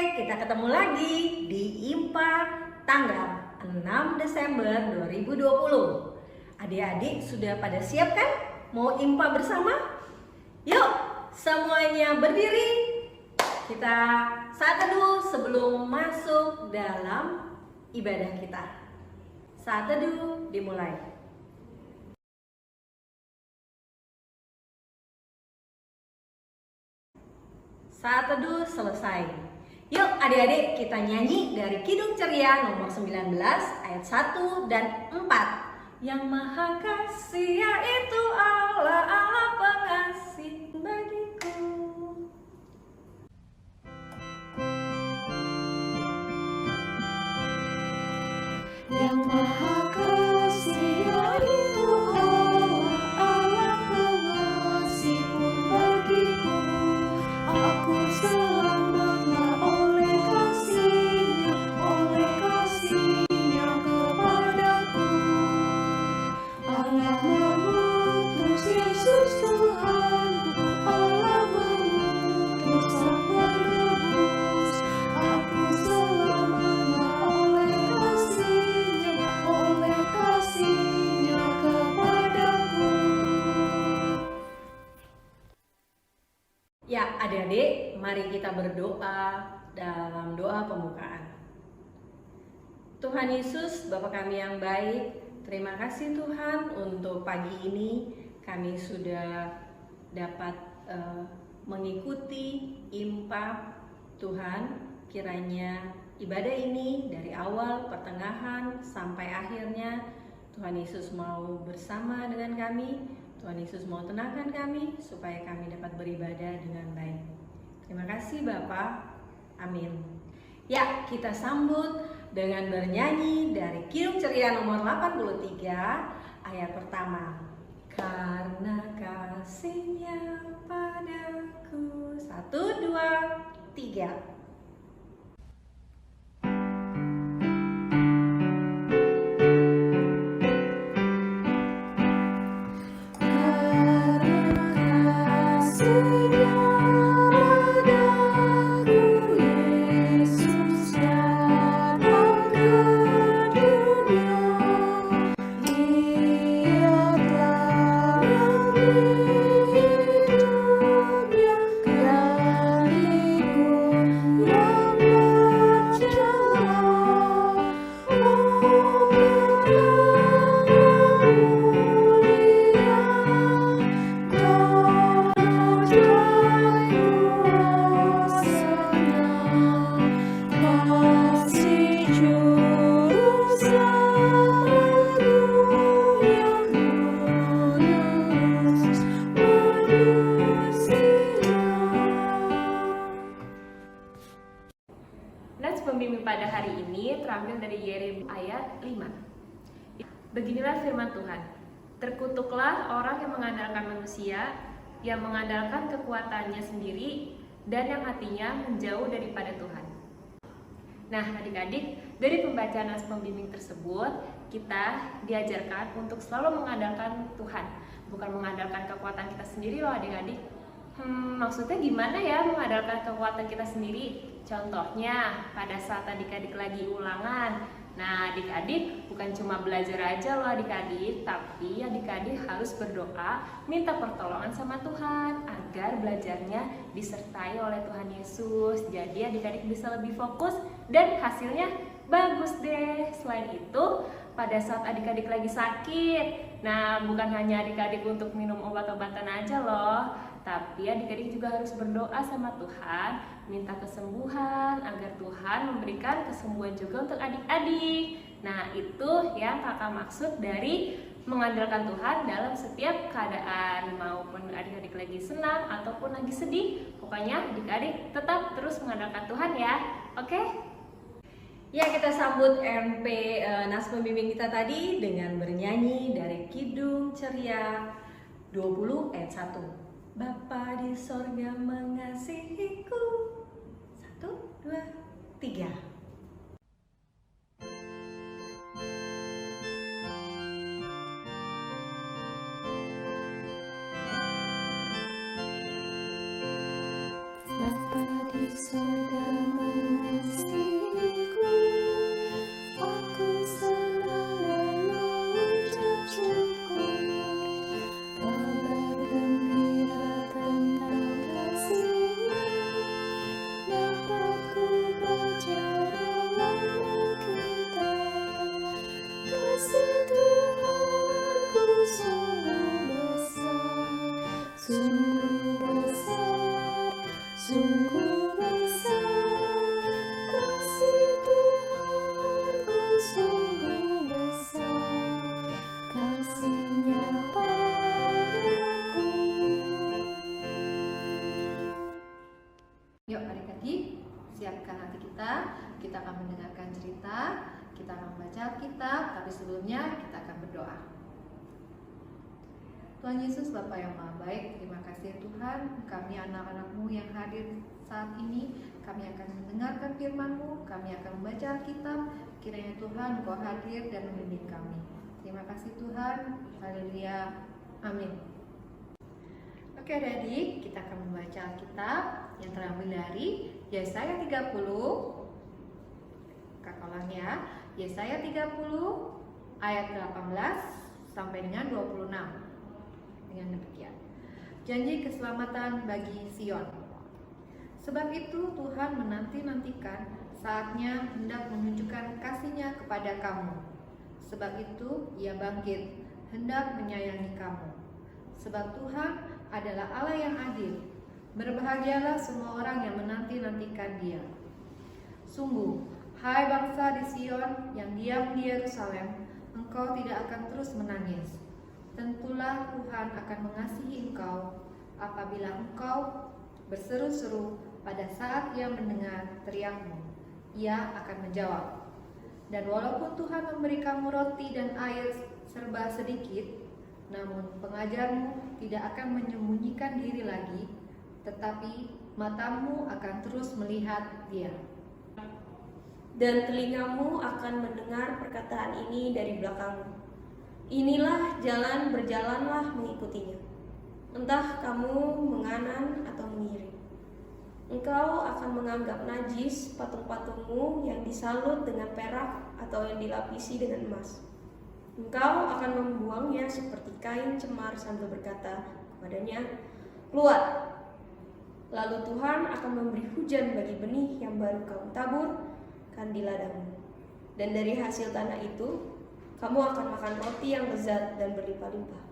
kita ketemu lagi di IMPA tanggal 6 Desember 2020. Adik-adik sudah pada siap kan? Mau IMPA bersama? Yuk, semuanya berdiri. Kita saat teduh sebelum masuk dalam ibadah kita. Saat teduh dimulai. Saat teduh selesai. Yuk adik-adik kita nyanyi dari Kidung Ceria nomor 19 ayat 1 dan 4. Yang Maha Kasih yaitu Allah, Allah pengasih bagiku. Yang Maha Kasih yaitu Allah, Allah pengasih pun bagiku. Aku selamatlah oleh kasih-Nya kepadaku. Allah mengutus Yesus Tuhanku, Allah mengutus Sang Penebus. Aku selamatlah oleh kasih-Nya kepadaku. Ya adik-adik, mari kita berdoa dalam doa pembukaan. Tuhan Yesus, Bapa kami yang baik, terima kasih Tuhan untuk pagi ini kami sudah dapat mengikuti IMPA. Tuhan, kiranya ibadah ini dari awal, pertengahan, sampai akhirnya Tuhan Yesus mau bersama dengan kami. Tuhan Yesus mau tenangkan kami supaya kami dapat beribadah dengan baik. Terima kasih Bapa. Amin. Ya, kita sambut dengan bernyanyi dari Kidung Ceria nomor 83 ayat pertama. Karena kasih-Nya padaku. 1, 2, 3. Nats pembimbing pada hari ini terambil dari Yeremia ayat 5. Beginilah firman Tuhan. Terkutuklah orang yang mengandalkan manusia, yang mengandalkan kekuatannya sendiri, dan yang hatinya menjauh daripada Tuhan. Nah, adik-adik, dari pembacaan nas pembimbing tersebut, kita diajarkan untuk selalu mengandalkan Tuhan, bukan mengandalkan kekuatan kita sendiri loh adik-adik. Maksudnya gimana ya mengandalkan kekuatan kita sendiri? Contohnya pada saat adik-adik lagi ulangan. Nah, adik-adik bukan cuma belajar aja loh adik-adik, tapi adik-adik harus berdoa, minta pertolongan sama Tuhan agar belajarnya disertai oleh Tuhan Yesus. Jadi adik-adik bisa lebih fokus dan hasilnya bagus deh. Selain itu, pada saat adik-adik lagi sakit, nah bukan hanya adik-adik untuk minum obat-obatan aja loh, tapi adik-adik juga harus berdoa sama Tuhan, minta kesembuhan agar Tuhan memberikan kesembuhan juga untuk adik-adik. Nah, itu yang kakak maksud dari mengandalkan Tuhan dalam setiap keadaan, maupun adik-adik lagi senang ataupun lagi sedih. Pokoknya adik-adik tetap terus mengandalkan Tuhan ya. Oke? Ya, kita sambut MP nas pembimbing kita tadi dengan bernyanyi dari Kidung Ceria 20 ayat 1. Bapa di sorga mengasihiku. 1, 2, 3. Bapa di sorga kita, tapi sebelumnya kita akan berdoa. Tuhan Yesus, Bapa yang Maha Baik, terima kasih Tuhan, kami anak-anak-Mu yang hadir saat ini, kami akan mendengarkan firman-Mu, kami akan membaca Alkitab, kiranya Tuhan Engkau hadir dan membimbing kami. Terima kasih Tuhan, haleluya, amin. Oke adik-adik, kita akan membaca Alkitab yang terambil dari Yesaya 30. Kakak ulang ya, Yesaya 30 ayat 18 sampai dengan 26. Dengan demikian, janji keselamatan bagi Sion. Sebab itu Tuhan menanti-nantikan saatnya hendak menunjukkan kasih-Nya kepada kamu. Sebab itu Ia bangkit, hendak menyayangi kamu. Sebab Tuhan adalah Allah yang adil. Berbahagialah semua orang yang menanti-nantikan Dia. Sungguh, hai bangsa di Sion yang diam di Yerusalem, engkau tidak akan terus menangis. Tentulah Tuhan akan mengasihi engkau apabila engkau berseru-seru pada saat Ia mendengar teriakmu. Ia akan menjawab. Dan walaupun Tuhan memberi kamu roti dan air serba sedikit, namun pengajarmu tidak akan menyembunyikan diri lagi, tetapi matamu akan terus melihat Dia. Dan telingamu akan mendengar perkataan ini dari belakangmu. Inilah jalan, berjalanlah mengikutinya. Entah kamu menganan atau mengiring. Engkau akan menganggap najis patung-patungmu yang disalut dengan perak atau yang dilapisi dengan emas. Engkau akan membuangnya seperti kain cemar sambil berkata kepadanya, keluar. Lalu Tuhan akan memberi hujan bagi benih yang baru kamu taburkan di ladangmu. Dan dari hasil tanah itu, kamu akan makan roti yang lezat dan berlimpah-limpah.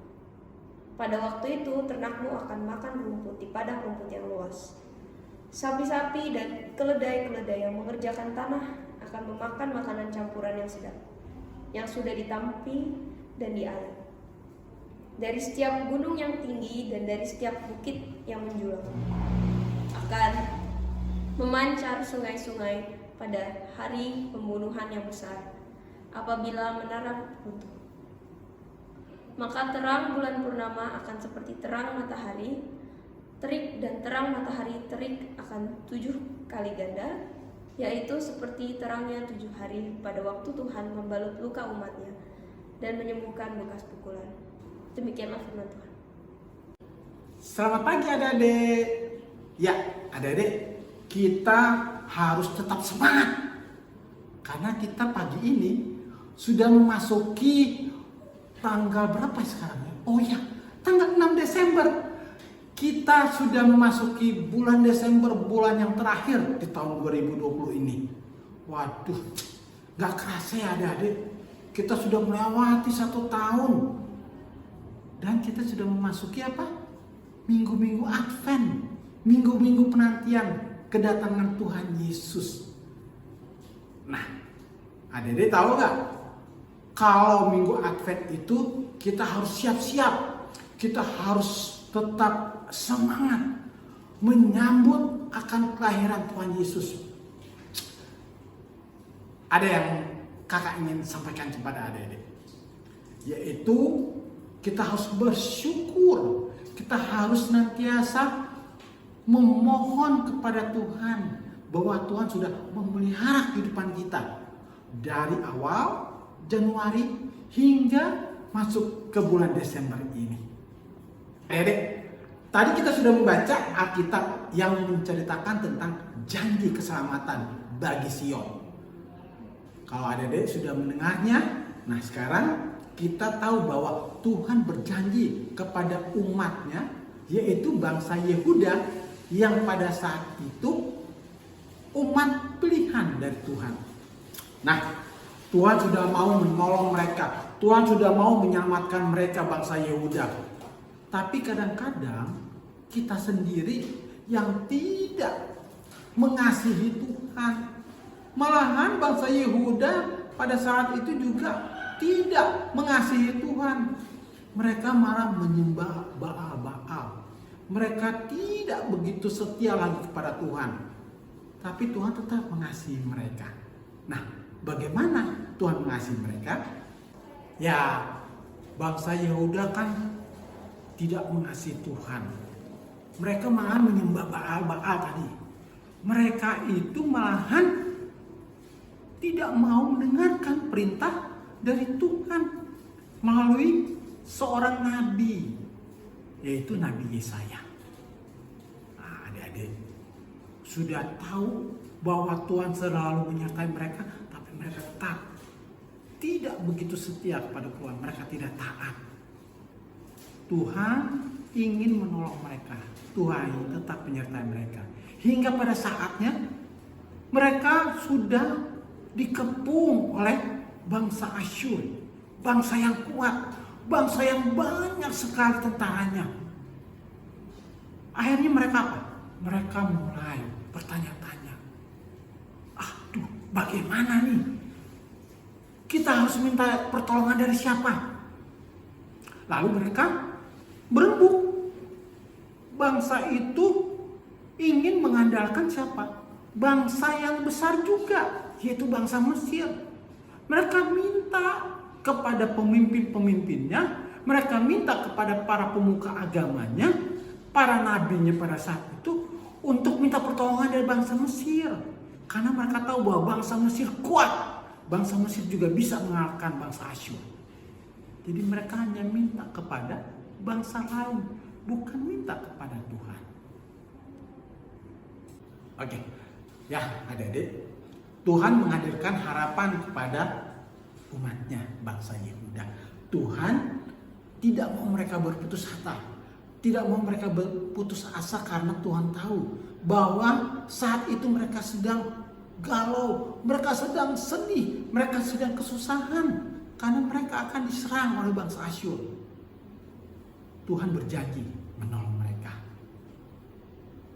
Pada waktu itu, ternakmu akan makan rumput di padang rumput yang luas. Sapi-sapi dan keledai-keledai yang mengerjakan tanah akan memakan makanan campuran yang sedap, yang sudah ditampi dan dialir. Dari setiap gunung yang tinggi dan dari setiap bukit yang menjulang akan memancar sungai-sungai pada hari pembunuhan yang besar, apabila menara runtuh. Maka terang bulan purnama akan seperti terang matahari, terik dan terang matahari terik akan 7 kali ganda, yaitu seperti terangnya 7 hari pada waktu Tuhan membalut luka umatnya dan menyembuhkan bekas pukulan. Demikianlah firman Tuhan. Selamat pagi adik-adik. Ya, adik-adik, kita harus tetap semangat. Karena kita pagi ini sudah memasuki tanggal berapa sekarang ya? Oh ya, tanggal 6 Desember. Kita sudah memasuki bulan Desember, bulan yang terakhir di tahun 2020 ini. Waduh, gak kerasa ya adik-adik. Kita sudah melewati 1 tahun. Dan kita sudah memasuki apa? Minggu-minggu Advent. Minggu-minggu penantian kedatangan Tuhan Yesus. Nah, adik-adik tahu gak? Kalau minggu Advent itu kita harus siap-siap. Kita harus tetap semangat menyambut akan kelahiran Tuhan Yesus. Ada yang kakak ingin sampaikan kepada adik-adik, yaitu kita harus bersyukur. Kita harus senantiasa memohon kepada Tuhan bahwa Tuhan sudah memelihara kehidupan kita dari awal Januari hingga masuk ke bulan Desember ini. Adik-adik, tadi kita sudah membaca Alkitab yang menceritakan tentang janji keselamatan bagi Sion. Kalau adik-adik sudah mendengarnya, nah sekarang kita tahu bahwa Tuhan berjanji kepada umatnya, yaitu bangsa Yehuda yang pada saat itu umat pilihan dari Tuhan. Nah, Tuhan sudah mau menolong mereka. Tuhan sudah mau menyelamatkan mereka, bangsa Yehuda. Tapi kadang-kadang kita sendiri yang tidak mengasihi Tuhan. Malahan bangsa Yehuda pada saat itu juga tidak mengasihi Tuhan. Mereka malah menyembah Baal-Baal. Mereka tidak begitu setia lagi kepada Tuhan. Tapi Tuhan tetap mengasihi mereka. Nah, bagaimana Tuhan mengasihi mereka? Ya, bangsa Yehuda kan tidak mengasihi Tuhan. Mereka malah menyembah Baal tadi. Mereka itu malahan tidak mau mendengarkan perintah dari Tuhan melalui seorang nabi, yaitu Nabi Yesaya. Nah, adik-adik sudah tahu bahwa Tuhan selalu menyertai mereka, tapi mereka tetap tidak begitu setia kepada Tuhan. Mereka tidak taat. Tuhan ingin menolong mereka. Tuhan tetap menyertai mereka. Hingga pada saatnya mereka sudah dikepung oleh bangsa Asyur. Bangsa yang kuat. Bangsa yang banyak sekali tentaranya. Akhirnya mereka apa? Mereka mulai bertanya-tanya. Aduh, bagaimana nih? Kita harus minta pertolongan dari siapa? Lalu mereka berembuk. Bangsa itu ingin mengandalkan siapa? Bangsa yang besar juga, yaitu bangsa Mesir. Mereka minta kepada pemimpin-pemimpinnya, mereka minta kepada para pemuka agamanya, para nabinya pada saat itu untuk minta pertolongan dari bangsa Mesir. Karena mereka tahu bahwa bangsa Mesir kuat. Bangsa Mesir juga bisa mengalahkan bangsa Asyur. Jadi mereka hanya minta kepada bangsa lain, bukan minta kepada Tuhan. Oke, ya adik-adik, Tuhan menghadirkan harapan kepada umatnya, bangsa Yehuda. Tuhan tidak mau mereka berputus asa, tidak mau mereka berputus asa karena Tuhan tahu bahwa saat itu mereka sedang galau, mereka sedang sedih, mereka sedang kesusahan karena mereka akan diserang oleh bangsa Asyur. Tuhan berjanji menolong mereka.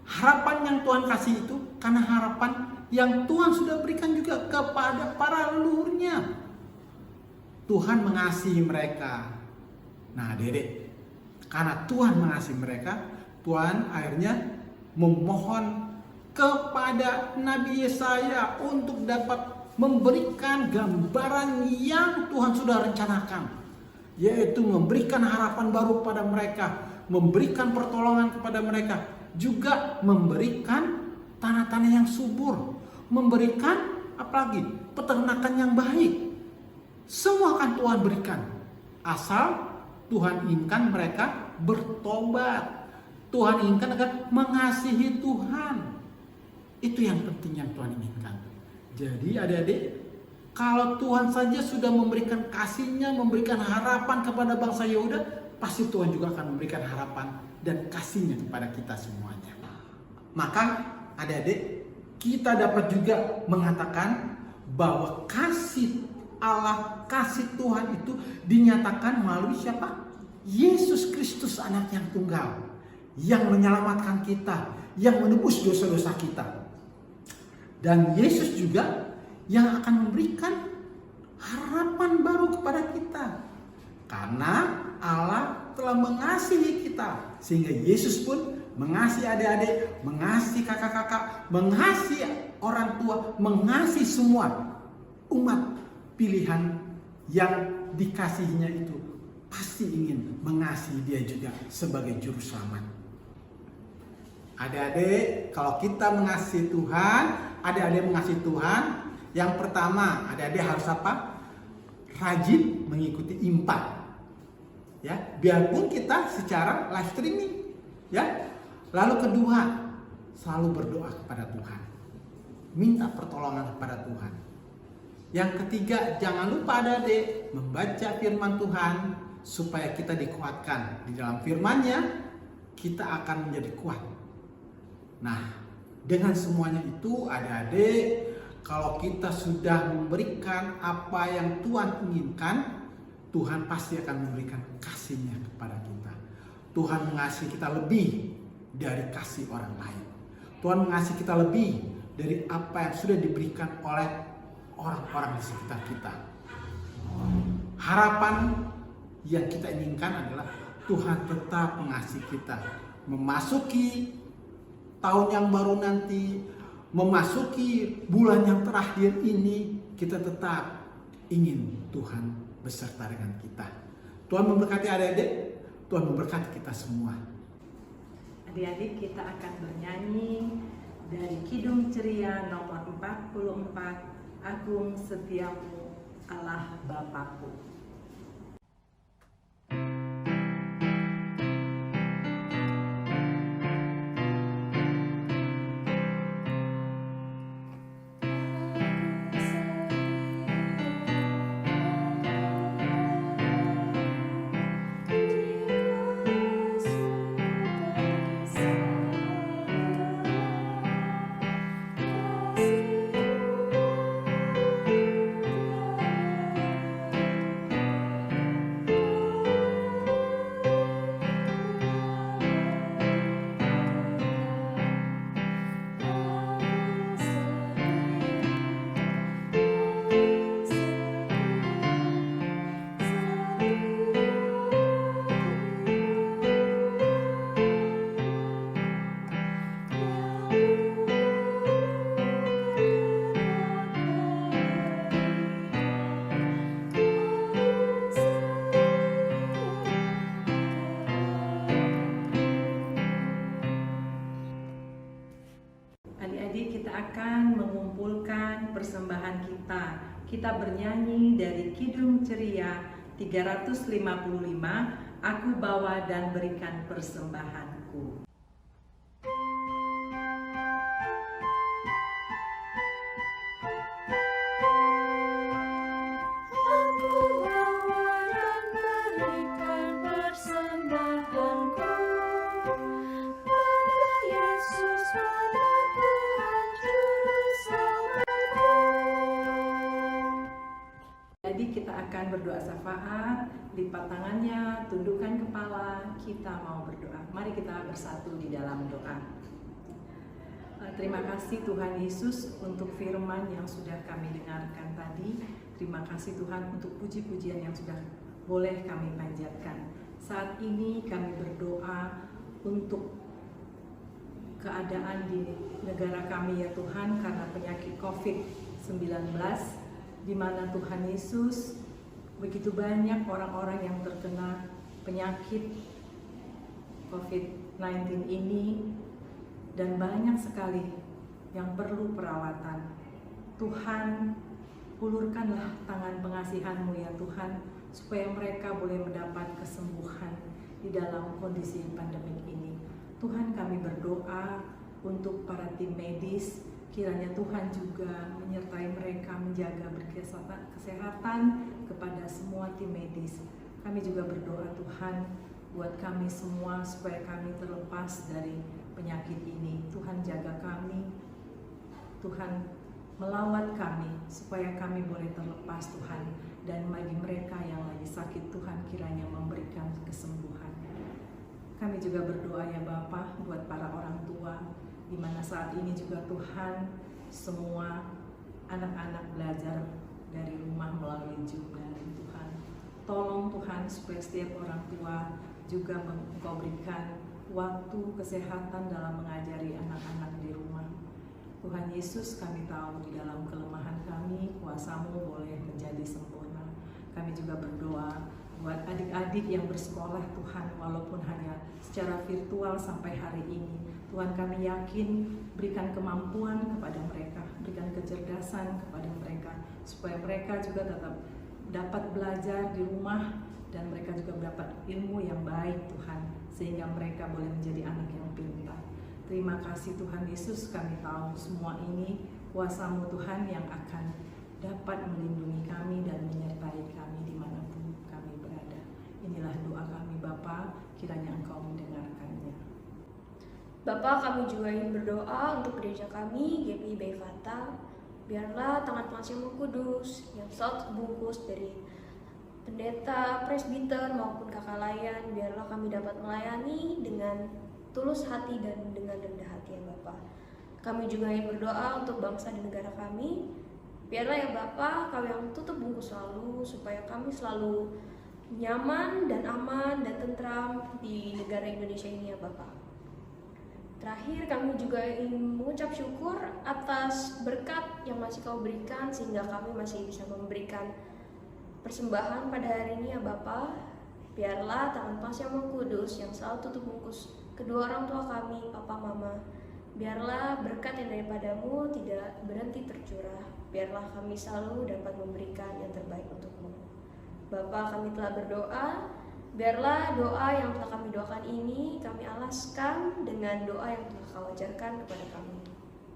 Harapan yang Tuhan kasih itu karena harapan yang Tuhan sudah berikan juga kepada para leluhurnya. Tuhan mengasihi mereka. Nah, adik-adik, karena Tuhan mengasihi mereka, Tuhan akhirnya memohon kepada Nabi Yesaya untuk dapat memberikan gambaran yang Tuhan sudah rencanakan, yaitu memberikan harapan baru kepada mereka, memberikan pertolongan kepada mereka, juga memberikan tanah-tanah yang subur, memberikan apalagi peternakan yang baik. Semua akan Tuhan berikan, asal Tuhan inginkan mereka bertobat. Tuhan inginkan agar mengasihi Tuhan. Itu yang penting yang Tuhan inginkan. Jadi adik-adik, kalau Tuhan saja sudah memberikan kasih-Nya, memberikan harapan kepada bangsa Yehuda, pasti Tuhan juga akan memberikan harapan dan kasih-Nya kepada kita semuanya. Maka adik-adik, kita dapat juga mengatakan bahwa kasih Allah, kasih Tuhan itu dinyatakan melalui siapa? Yesus Kristus, anak yang tunggal, yang menyelamatkan kita, yang menebus dosa-dosa kita. Dan Yesus juga yang akan memberikan harapan baru kepada kita. Karena Allah telah mengasihi kita, sehingga Yesus pun mengasihi adik-adik, mengasihi kakak-kakak, mengasihi orang tua, mengasihi semua umat pilihan yang dikasihinya itu. Pasti ingin mengasihi dia juga sebagai juru selamat. Adik-adik, kalau kita mengasihi Tuhan, adik-adik mengasihi Tuhan, yang pertama adik-adik harus apa? Rajin mengikuti impan. Ya, biarpun kita secara live streaming, ya. Lalu kedua, selalu berdoa kepada Tuhan. Minta pertolongan kepada Tuhan. Yang ketiga, jangan lupa adik-adik membaca firman Tuhan supaya kita dikuatkan. Di dalam firman-Nya kita akan menjadi kuat. Nah, dengan semuanya itu adik-adik, kalau kita sudah memberikan apa yang Tuhan inginkan, Tuhan pasti akan memberikan kasih-Nya kepada kita. Tuhan mengasihi kita lebih dari kasih orang lain. Tuhan mengasihi kita lebih dari apa yang sudah diberikan oleh orang-orang di sekitar kita. Harapan yang kita inginkan adalah Tuhan tetap mengasihi kita. Memasuki tahun yang baru nanti, memasuki bulan yang terakhir ini, kita tetap ingin Tuhan beserta dengan kita. Tuhan memberkati adik-adik, Tuhan memberkati kita semua. Adik-adik, kita akan bernyanyi dari Kidung Ceria nomor 44, Agung Setiamu Allah Bapakku. Adik-adik, kita akan mengumpulkan persembahan kita. Kita bernyanyi dari Kidung Ceria 355, Aku bawa dan berikan persembahanku. Jadi kita akan berdoa syafaat, lipat tangannya, tundukkan kepala, kita mau berdoa. Mari kita bersatu di dalam doa. Terima kasih Tuhan Yesus untuk firman yang sudah kami dengarkan tadi. Terima kasih Tuhan untuk puji-pujian yang sudah boleh kami panjatkan. Saat ini kami berdoa untuk keadaan di negara kami ya Tuhan, karena penyakit COVID-19, di mana Tuhan Yesus begitu banyak orang-orang yang terkena penyakit COVID-19 ini, dan banyak sekali yang perlu perawatan. Tuhan, ulurkanlah tangan pengasihan-Mu ya Tuhan, supaya mereka boleh mendapat kesembuhan di dalam kondisi pandemik ini. Tuhan, kami berdoa untuk para tim medis, kiranya Tuhan juga menyertai mereka menjaga kesehatan kepada semua tim medis. Kami juga berdoa Tuhan buat kami semua supaya kami terlepas dari penyakit ini. Tuhan jaga kami, Tuhan melawat kami supaya kami boleh terlepas Tuhan. Dan bagi mereka yang lagi sakit, Tuhan kiranya memberikan kesembuhan. Kami juga berdoa ya Bapa buat para orang tua, di mana saat ini juga Tuhan semua anak-anak belajar dari rumah melalui Zoom daring Tuhan. Tolong Tuhan supaya setiap orang tua juga Engkau berikan waktu kesehatan dalam mengajari anak-anak di rumah. Tuhan Yesus, kami tahu di dalam kelemahan kami, kuasa-Mu boleh menjadi sempurna. Kami juga berdoa buat adik-adik yang bersekolah Tuhan, walaupun hanya secara virtual sampai hari ini. Tuhan, kami yakin berikan kemampuan kepada mereka, berikan kecerdasan kepada mereka, supaya mereka juga tetap dapat belajar di rumah, dan mereka juga mendapat ilmu yang baik Tuhan, sehingga mereka boleh menjadi anak yang pintar. Terima kasih Tuhan Yesus, kami tahu semua ini kuasa-Mu Tuhan yang akan dapat melindungi kami dan menyertai kami dimanapun kami berada. Inilah doa kami Bapa, kiranya Engkau mendengarkannya. Bapak, kami juga ingin berdoa untuk gereja kami, GPI Fata. Biarlah tangan pengasihan-Mu Kudus yang selalu terbungkus dari pendeta, presbiter maupun kakak layan, biarlah kami dapat melayani dengan tulus hati dan dengan rendah hati ya Bapak. Kami juga ingin berdoa untuk bangsa dan negara kami. Biarlah ya Bapak, Kau yang tutup bungkus selalu, supaya kami selalu nyaman dan aman dan tentram di negara Indonesia ini ya Bapak. Terakhir, kami juga ingin mengucap syukur atas berkat yang masih Kau berikan, sehingga kami masih bisa memberikan Persembahan pada hari ini ya Bapa, biarlah tangan pas yang Maha Kudus yang selalu tutup bungkus kedua orang tua kami, Papa Mama. Biarlah berkat yang daripadamu tidak berhenti tercurah. Biarlah kami selalu dapat memberikan yang terbaik untukmu. Bapa, kami telah berdoa. Biarlah doa yang telah kami doakan ini kami alaskan dengan doa yang telah Kau ajarkan kepada kami.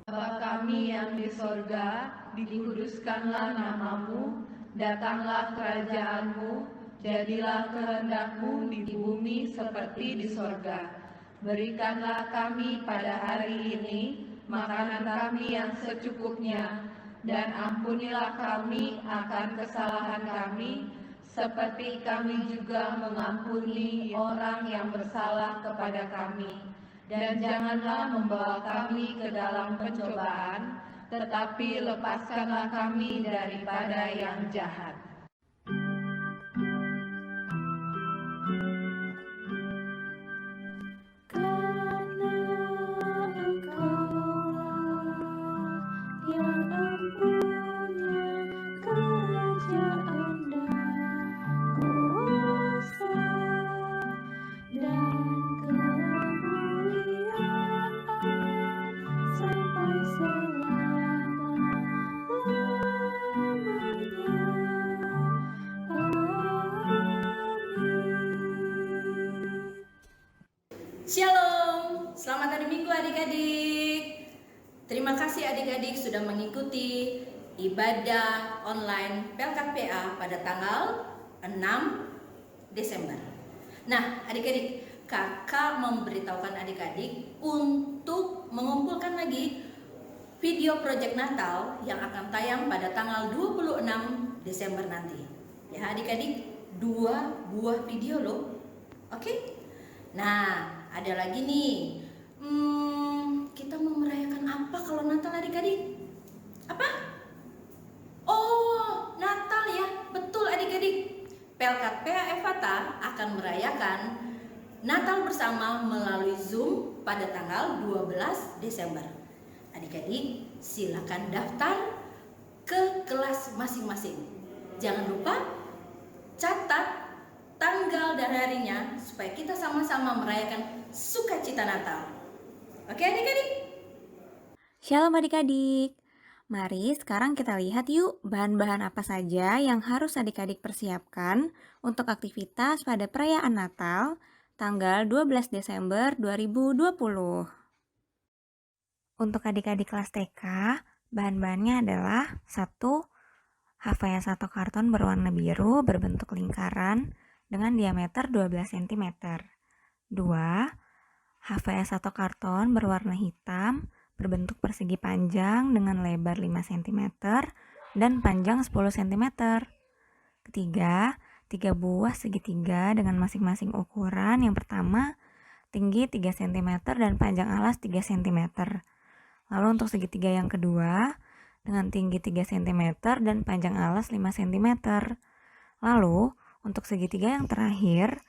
Bapa kami yang di sorga, dikuduskanlah namamu, datanglah kerajaanmu, jadilah kehendak-Mu di bumi seperti di sorga. Berikanlah kami pada hari ini makanan kami yang secukupnya, dan ampunilah kami akan kesalahan kami, seperti kami juga mengampuni orang yang bersalah kepada kami. Dan janganlah membawa kami ke dalam pencobaan, tetapi lepaskanlah kami daripada yang jahat. Shalom, selamat hari Minggu adik-adik. Terima kasih adik-adik sudah mengikuti ibadah online Pelkat PA pada tanggal 6 Desember. Nah adik-adik, kakak memberitahukan adik-adik untuk mengumpulkan lagi video project Natal yang akan tayang pada tanggal 26 Desember nanti. Ya adik-adik, 2 buah video loh. Oke? Nah, ada lagi nih. Kita mau merayakan apa kalau Natal adik-adik? Apa? Oh, Natal ya. Betul adik-adik. Pelkat PA Efata akan merayakan Natal bersama melalui Zoom pada tanggal 12 Desember. Adik-adik, silakan daftar ke kelas masing-masing. Jangan lupa catat tanggal dan harinya supaya kita sama-sama merayakan sukacita Natal. Oke adik-adik? Shalom adik-adik. Mari sekarang kita lihat yuk bahan-bahan apa saja yang harus adik-adik persiapkan untuk aktivitas pada perayaan Natal tanggal 12 Desember 2020. Untuk adik-adik kelas TK, bahan-bahannya adalah 1. HVS atau karton berwarna biru berbentuk lingkaran dengan diameter 12 cm. 2. HVS atau karton berwarna hitam berbentuk persegi panjang dengan lebar 5 cm dan panjang 10 cm. Ketiga, 3 buah segitiga dengan masing-masing ukuran. Yang pertama, tinggi 3 cm dan panjang alas 3 cm. Lalu untuk segitiga yang kedua, dengan tinggi 3 cm dan panjang alas 5 cm. Lalu, untuk segitiga yang terakhir,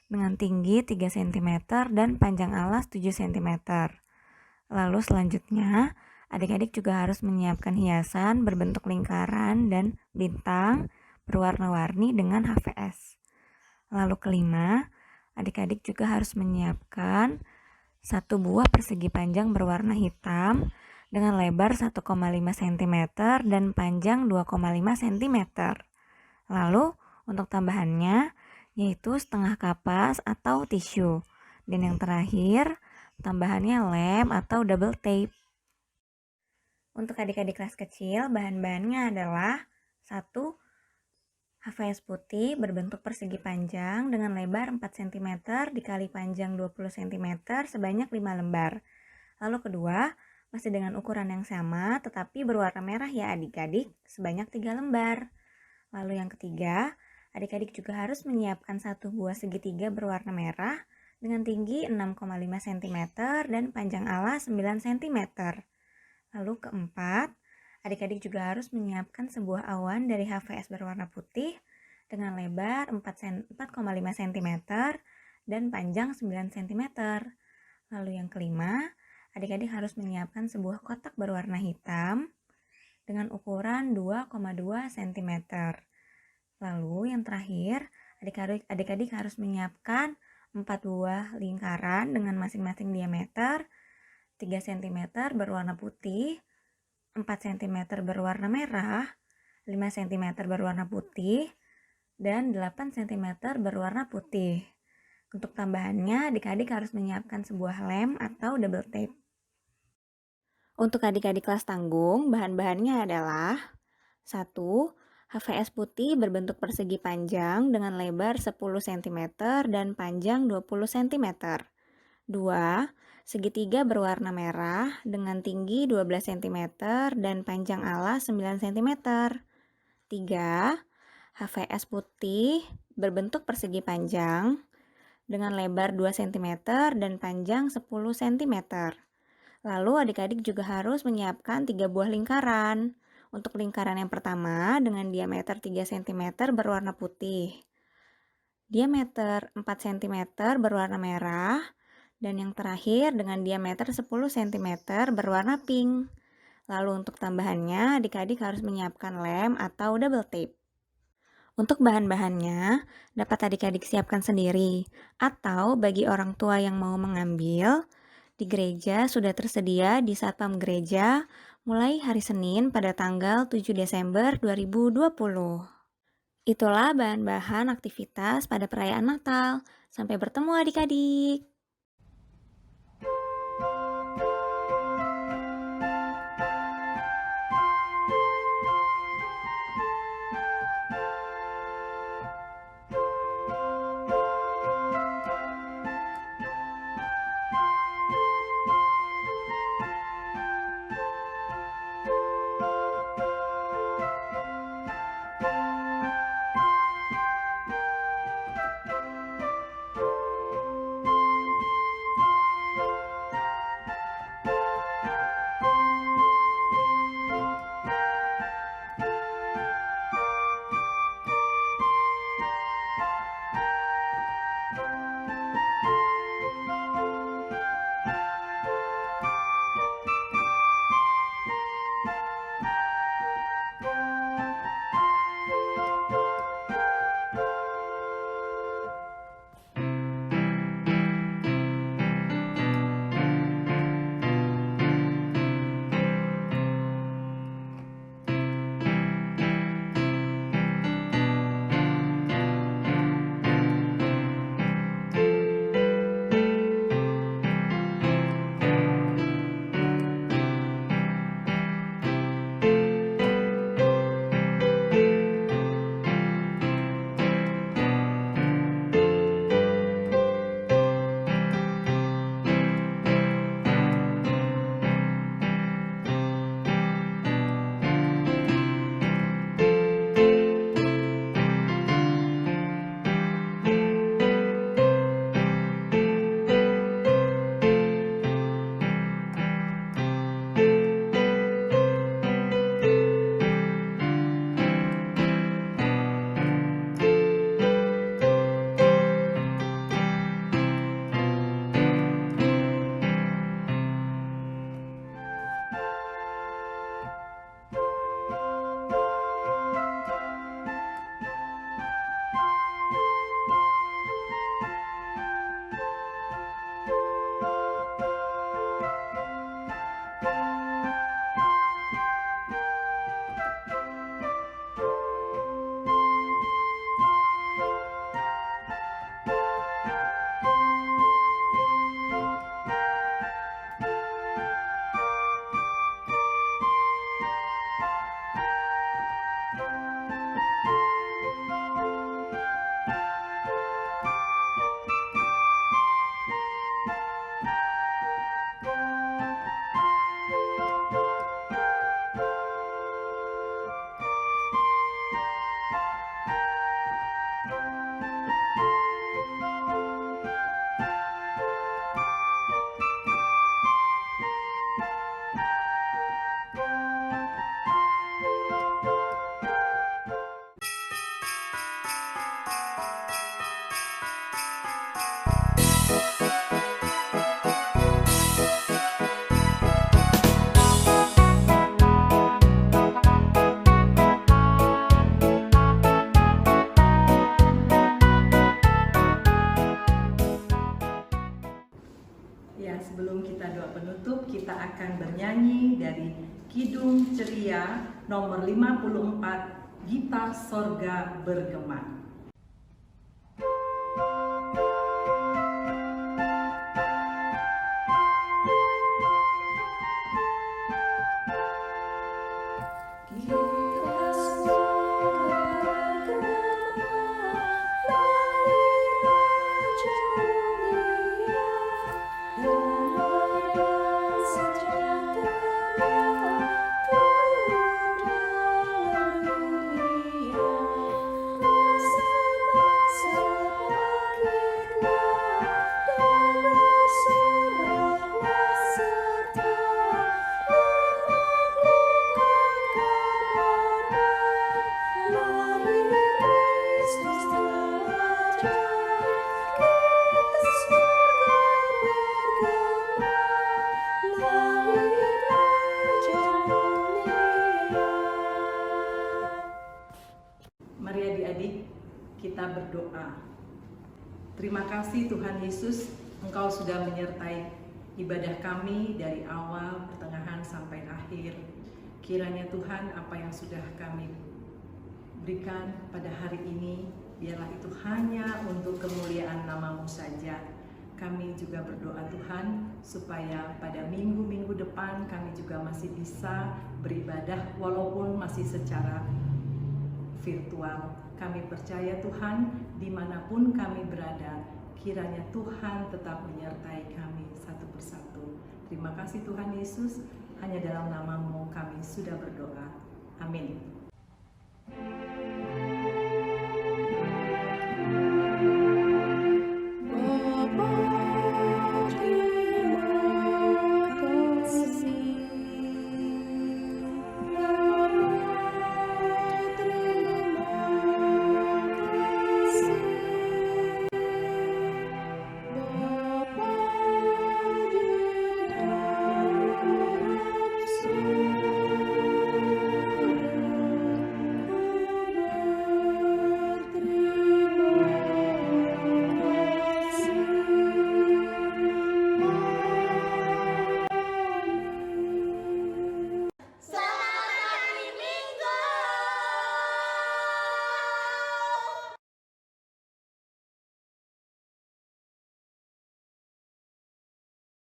dengan tinggi 3 cm dan panjang alas 7 cm. Lalu selanjutnya, adik-adik juga harus menyiapkan hiasan berbentuk lingkaran dan bintang berwarna-warni dengan HVS. Lalu kelima, adik-adik juga harus menyiapkan 1 buah persegi panjang berwarna hitam dengan lebar 1,5 cm dan panjang 2,5 cm. Lalu untuk tambahannya yaitu setengah kapas atau tisu. Dan yang terakhir, tambahannya lem atau double tape. Untuk adik-adik kelas kecil, bahan-bahannya adalah 1. HVS putih berbentuk persegi panjang dengan lebar 4 cm dikali panjang 20 cm sebanyak 5 lembar. Lalu kedua, masih dengan ukuran yang sama tetapi berwarna merah ya adik-adik, sebanyak 3 lembar. Lalu yang ketiga, adik-adik juga harus menyiapkan 1 buah segitiga berwarna merah dengan tinggi 6,5 cm dan panjang alas 9 cm. Lalu keempat, adik-adik juga harus menyiapkan sebuah awan dari HVS berwarna putih dengan lebar 4,5 cm dan panjang 9 cm. Lalu yang kelima, adik-adik harus menyiapkan sebuah kotak berwarna hitam dengan ukuran 2,2 cm. Lalu yang terakhir, adik-adik harus menyiapkan 4 buah lingkaran dengan masing-masing diameter 3 cm berwarna putih, 4 cm berwarna merah, 5 cm berwarna putih, dan 8 cm berwarna putih. Untuk tambahannya, adik-adik harus menyiapkan sebuah lem atau double tape. Untuk adik-adik kelas tanggung, bahan-bahannya adalah 1. HVS putih berbentuk persegi panjang dengan lebar 10 cm dan panjang 20 cm. 2. Segitiga berwarna merah dengan tinggi 12 cm dan panjang alas 9 cm. 3. HVS putih berbentuk persegi panjang dengan lebar 2 cm dan panjang 10 cm. Lalu adik-adik juga harus menyiapkan 3 buah lingkaran. Untuk lingkaran yang pertama dengan diameter 3 cm berwarna putih, diameter 4 cm berwarna merah, dan yang terakhir dengan diameter 10 cm berwarna pink. Lalu untuk tambahannya, adik-adik harus menyiapkan lem atau double tape. Untuk bahan-bahannya, dapat adik-adik siapkan sendiri, atau bagi orang tua yang mau mengambil, di gereja sudah tersedia di Satpam Gereja mulai hari Senin pada tanggal 7 Desember 2020. Itulah bahan-bahan aktivitas pada perayaan Natal. Sampai bertemu adik-adik. akan bernyanyi dari Kidung Ceria nomor 54, Gita Sorga Bergema. Mari adik-adik, kita berdoa. Terima kasih Tuhan Yesus, Engkau sudah menyertai ibadah kami dari awal, pertengahan, sampai akhir. Kiranya Tuhan, apa yang sudah kami berikan pada hari ini, biarlah itu hanya untuk kemuliaan nama-Mu saja. Kami juga berdoa Tuhan, supaya pada minggu-minggu depan kami juga masih bisa beribadah walaupun masih secara virtual. Kami percaya Tuhan, dimanapun kami berada, kiranya Tuhan tetap menyertai kami satu persatu. Terima kasih Tuhan Yesus, hanya dalam nama-Mu kami sudah berdoa. Amin.